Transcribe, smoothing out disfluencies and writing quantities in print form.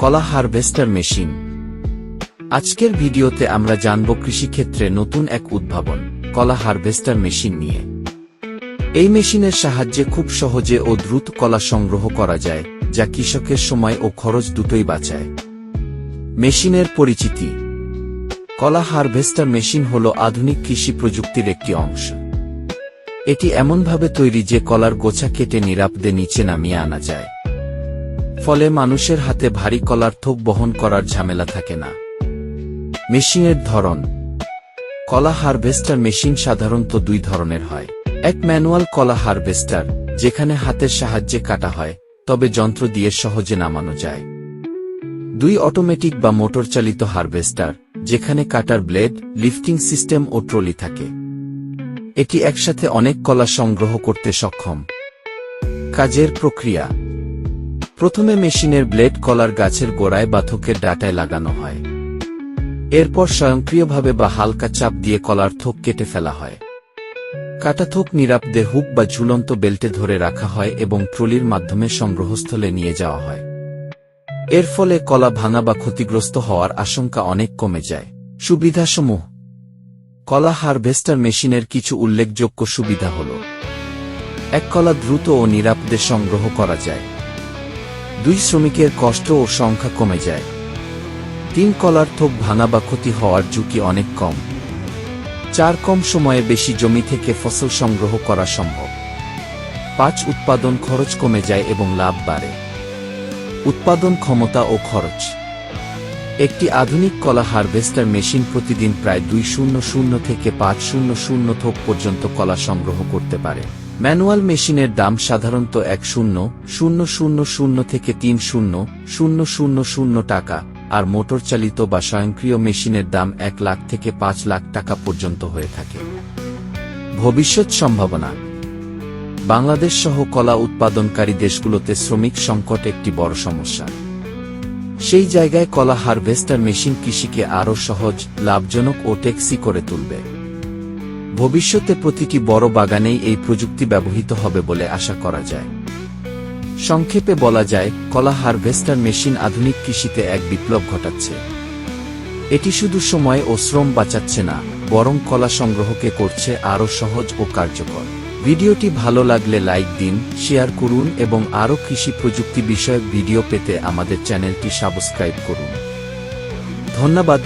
কলা harvester machine. আজকের ভিডিওতে আমরা জানব কৃষিক্ষেত্রে নতুন এক উদ্ভাবন, কলা হারভেস্টার মেশিন নিয়ে। এই মেশিনের সাহায্যে খুব সহজে ও দ্রুত কলা সংগ্রহ করা যায়, যা কৃষকের সময় ও খরচ দুটোই বাঁচায়। মেশিনের পরিচিতি। কলা হারভেস্টার মেশিন হল আধুনিক কৃষি প্রযুক্তির একটি অংশ। এটি এমনভাবে তৈরি যে কলার গোছা কেটে নিরাপদে নিচে নামিয়ে আনা যায়। ফলে মানুষের হাতে ভারী কলার থোক বহন করার ঝামেলা থাকে না। মেশিনের ধরন। কলা হারভেস্টার মেশিন সাধারণত দুই ধরনের হয়। এক ম্যানুয়াল কলা হারভেস্টার, যেখানে হাতের সাহায্যে কাটা হয়, তবে যন্ত্র দিয়ে সহজে নামানো যায়। দুই অটোমেটিক বা মোটর চালিত হারভেস্টার, যেখানে কাটার ব্লেড, লিফটিং সিস্টেম ও ট্রলি থাকে। এটি একসাথে অনেক কলা সংগ্রহ করতে সক্ষম। কাজের প্রক্রিয়া। প্রথমে মেশিনের ব্লেড কলার গাছের গোড়ায় বা থোকের ডাঁটায় লাগানো হয়। এরপর স্বয়ংক্রিয়ভাবে বা হালকা চাপ দিয়ে কলার থোক কেটে ফেলা হয়। কাটা থোক নিরাপদে হুক বা ঝুলন্ত বেল্টে ধরে রাখা হয় এবং ট্রলির মাধ্যমে সংগ্রহস্থলে নিয়ে যাওয়া হয়। এর ফলে কলা ভাঙা বা ক্ষতিগ্রস্ত হওয়ার আশঙ্কা অনেক কমে যায়। সুবিধাসমূহ। কলা হারভেস্টার মেশিনের কিছু উল্লেখযোগ্য সুবিধা হল: এক, কলা দ্রুত ও নিরাপদে সংগ্রহ করা যায়। 2, শ্রমিকের কষ্ট ও সংখ্যা কমে যায়। 3, কলার থোক ভাঙা বা ক্ষতি হওয়ার ঝুঁকি অনেক কম। 4, কম সময়ে বেশি জমি থেকে ফসল সংগ্রহ করা সম্ভব। 5, উৎপাদন খরচ কমে যায় এবং লাভ বাড়ে। উৎপাদন ক্ষমতা ও খরচ। একটি আধুনিক কলা হারভেস্টার মেশিন প্রতিদিন প্রায় 200 থেকে 500 থোক পর্যন্ত কলা সংগ্রহ করতে পারে। ম্যানুয়াল মেশিনের দাম সাধারণত 1,000 থেকে 3,000 টাকা, আর মোটর চালিত বা স্বয়ংক্রিয় মেশিনের দাম 1 লাখ থেকে 5 লাখ টাকা পর্যন্ত হয়ে থাকে। ভবিষ্যৎ সম্ভাবনা। বাংলাদেশ সহ কলা উৎপাদনকারী দেশগুলোতে শ্রমিক সংকট একটি বড় সমস্যা। সেই জায়গায় কলা হারভেস্টার মেশিন কৃষিকে আরও সহজ, লাভজনক ও টেকসই করে তুলবে। ভবিষ্যতে প্রতিটি বড় বাগানেই এই প্রযুক্তি ব্যবহৃত হবে বলে আশা করা যায়। সংক্ষেপে বলা যায়, কলা হারভেস্টার মেশিন আধুনিক কৃষিতে এক বিপ্লব ঘটাচ্ছে। এটি শুধু সময় ও শ্রম বাঁচাচ্ছে না, বরং কলা সংগ্রহকে করছে আরও সহজ ও কার্যকর। ভিডিওটি ভালো লাগলে লাইক দিন, শেয়ার করুন এবং আরও কৃষি প্রযুক্তি বিষয়ক ভিডিও পেতে আমাদের চ্যানেলটি সাবস্ক্রাইব করুন। ধন্যবাদ।